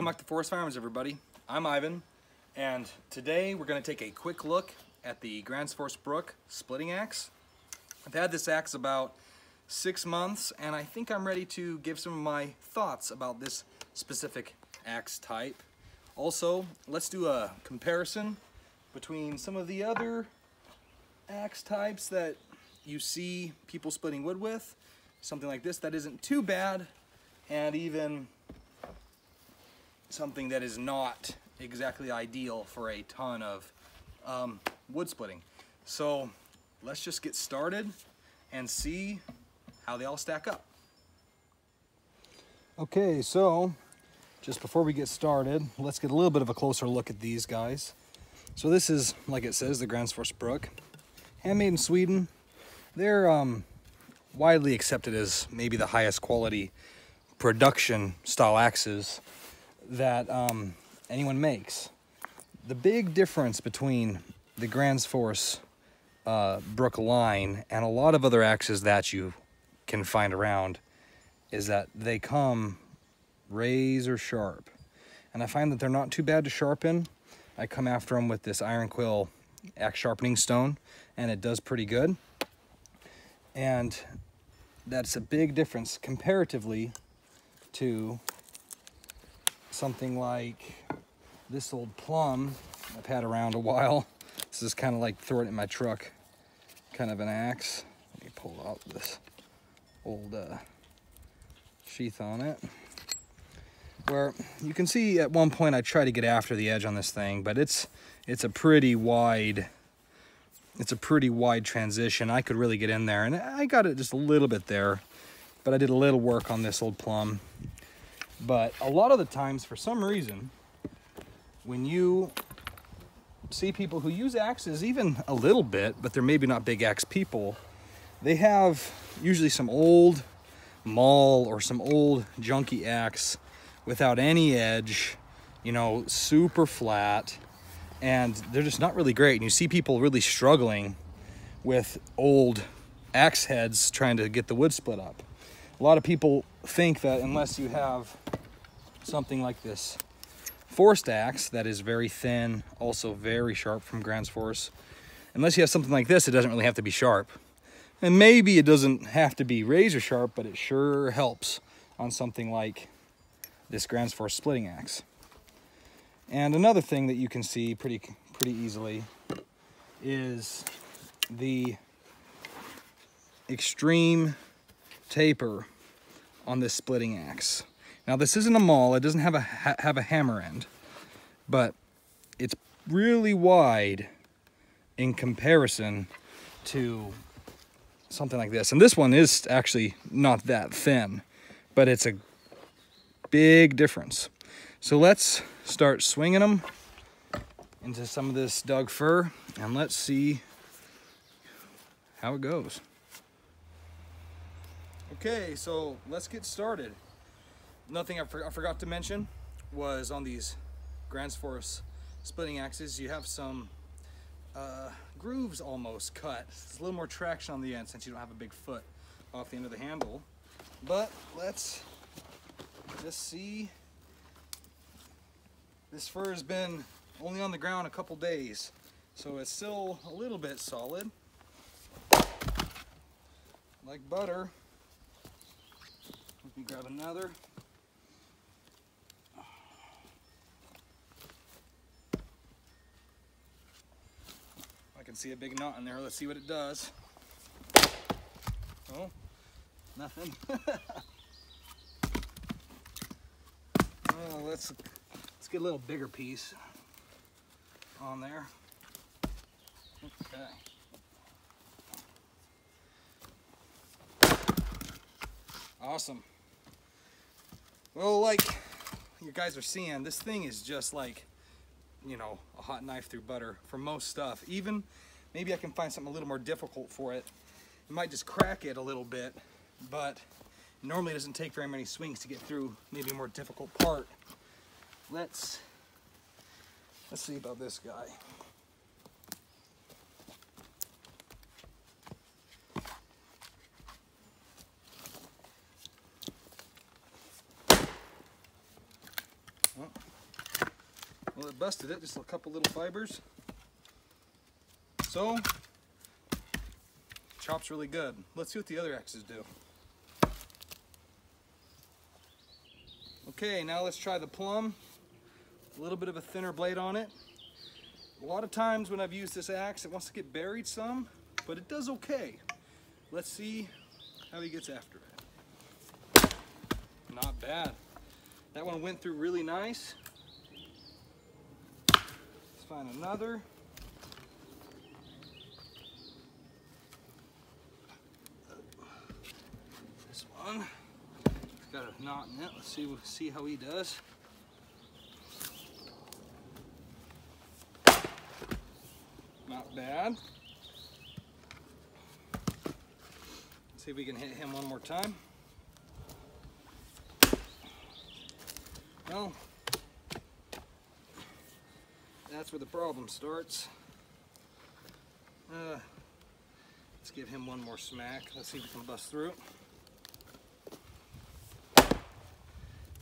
Welcome back to Forest Farms, everybody. I'm Ivan, and today we're going to take a quick look at the Gränsfors Bruk splitting axe. I've had this axe about 6 months, and I think I'm ready to give some of my thoughts about this specific axe type. Also, let's do a comparison between some of the other axe types that you see people splitting wood with. Something like this that isn't too bad, and even something that is not exactly ideal for a ton of wood splitting. So let's just get started and see how they all stack up. Okay, so just before we get started, let's get a little bit of a closer look at these guys. So this is, like it says, the Gränsfors Bruk, handmade in Sweden. They're widely accepted as maybe the highest quality production style axes that anyone makes. The big difference between the Gränsfors Bruk line and a lot of other axes that you can find around is that they come razor sharp, and I find that they're not too bad to sharpen. I come after them with this iron quill axe sharpening stone, and it does pretty good. And that's a big difference comparatively to something like this old plum I've had around a while. This is kind of like throwing it in my truck, kind of an axe. Let me pull out this old sheath on it, where you can see at one point I tried to get after the edge on this thing, but it's a pretty wide transition. I could really get in there, and I got it just a little bit there, but I did a little work on this old plum. But a lot of the times, for some reason, when you see people who use axes even a little bit, but they're maybe not big axe people, they have usually some old maul or some old junky axe without any edge, you know, super flat, and they're just not really great. And you see people really struggling with old axe heads trying to get the wood split up. A lot of people think that unless you have something like this forced axe that is very thin, also very sharp from Gränsfors, unless you have something like this, it doesn't really have to be sharp. And maybe it doesn't have to be razor sharp, but it sure helps on something like this Gränsfors splitting axe. And another thing that you can see pretty easily is the extreme taper on this splitting axe. Now this isn't a maul, it doesn't have a hammer end, but it's really wide in comparison to something like this. And this one is actually not that thin, but it's a big difference. So let's start swinging them into some of this Doug fir, and let's see how it goes. Okay, so let's get started. Nothing I forgot to mention was on these Gränsfors splitting axes, you have some grooves almost cut. There's a little more traction on the end since you don't have a big foot off the end of the handle. But let's just see. This fir has been only on the ground a couple days, so it's still a little bit solid, like butter. Let me grab another. I can see a big knot in there. Let's see what it does. Oh, nothing. Oh, let's get a little bigger piece on there. Okay. Awesome. Well, like you guys are seeing, this thing is just like, you know, a hot knife through butter for most stuff. Even maybe I can find something a little more difficult for it. You might just crack it a little bit, but normally it doesn't take very many swings to get through maybe a more difficult part. Let's see about this guy. Well, Well, it busted it, just a couple little fibers. So, chops really good. Let's see what the other axes do. Okay, now let's try the plum. A little bit of a thinner blade on it. A lot of times when I've used this axe, it wants to get buried some, but it does okay. Let's see how he gets after it. Not bad. That one went through really nice. Let's find another. This one, it's got a knot in it. Let's see how he does. Not bad. See if we can hit him one more time. Well, that's where the problem starts. Let's give him one more smack. Let's see if we can bust through.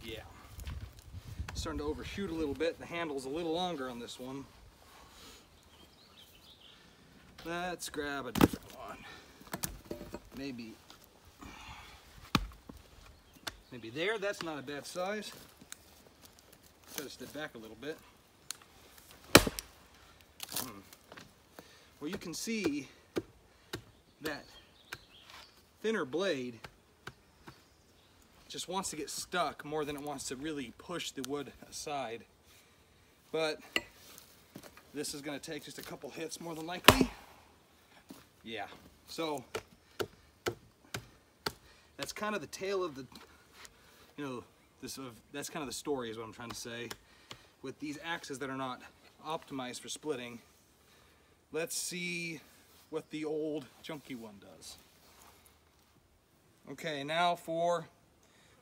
Yeah. Starting to overshoot a little bit. The handle's a little longer on this one. Let's grab a different one. Maybe there. That's not a bad size. Try to step back a little bit. Well, you can see that thinner blade just wants to get stuck more than it wants to really push the wood aside. But this is going to take just a couple hits more than likely. Yeah, so that's kind of the tale of the, that's kind of the story is what I'm trying to say. With these axes that are not optimized for splitting, let's see what the old junky one does. Okay, now for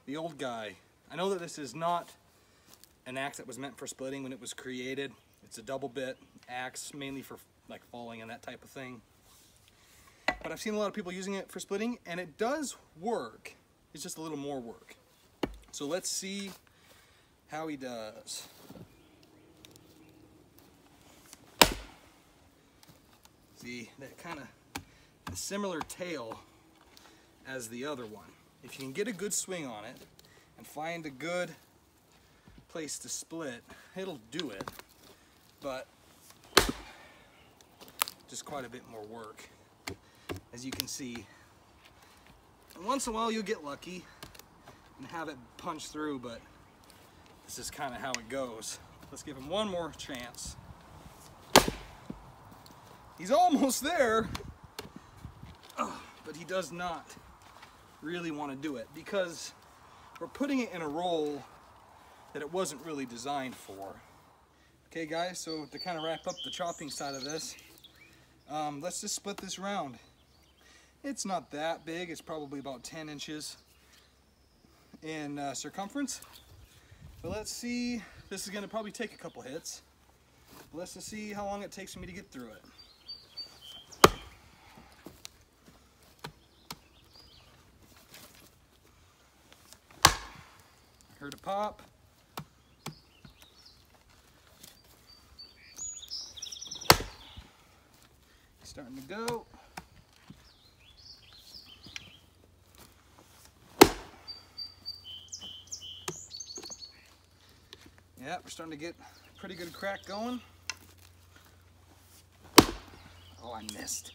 the old guy. I know that this is not an axe that was meant for splitting when it was created. It's a double bit axe, mainly for like falling and that type of thing. But I've seen a lot of people using it for splitting, and it does work. It's just a little more work. So let's see how he does. See, that kind of a similar tail as the other one. If you can get a good swing on it and find a good place to split, it'll do it. But just quite a bit more work, as you can see. And once in a while you'll get lucky and have it punch through, but this is kind of how it goes. Let's give him one more chance. He's almost there, but he does not really want to do it because we're putting it in a roll that it wasn't really designed for. Okay guys, so to kind of wrap up the chopping side of this, let's just split this round. It's not that big, it's probably about 10 inches in circumference. But let's see, this is going to probably take a couple hits. Let's just see how long it takes for me to get through it. Heard a pop. Starting to go. Yeah, we're starting to get a pretty good crack going. Oh, I missed.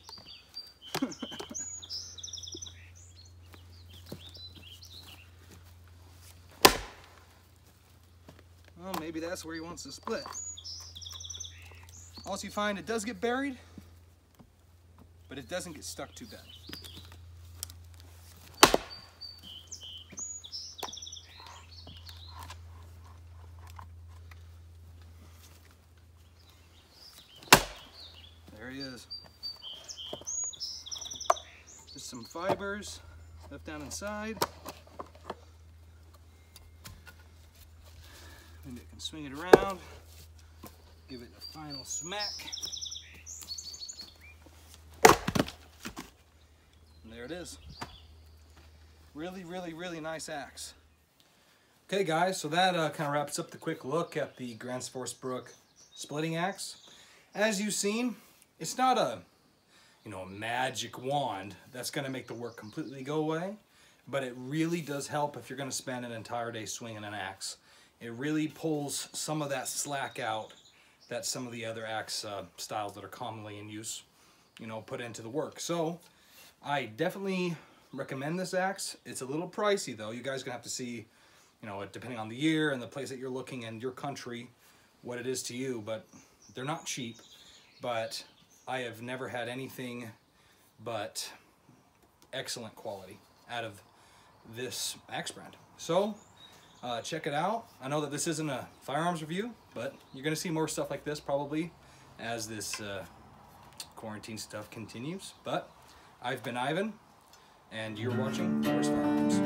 Well, maybe that's where he wants to split. Also, you find it does get buried, but it doesn't get stuck too bad. There he is. Just some fibers left down inside. Maybe I can swing it around, give it a final smack. And there it is. Really, really, really nice axe. Okay guys, so that kind of wraps up the quick look at the Gränsfors Bruk splitting axe. As you've seen, it's not a magic wand that's going to make the work completely go away, but it really does help if you're going to spend an entire day swinging an axe. It really pulls some of that slack out that some of the other axe styles that are commonly in use, put into the work. So I definitely recommend this axe. It's a little pricey though. You guys are gonna have to see, depending on the year and the place that you're looking and your country, what it is to you, but they're not cheap. But I have never had anything but excellent quality out of this axe brand. So check it out. I know that this isn't a firearms review, but you're gonna see more stuff like this probably as this quarantine stuff continues. But I've been Ivan, and you're watching Where's Firearms.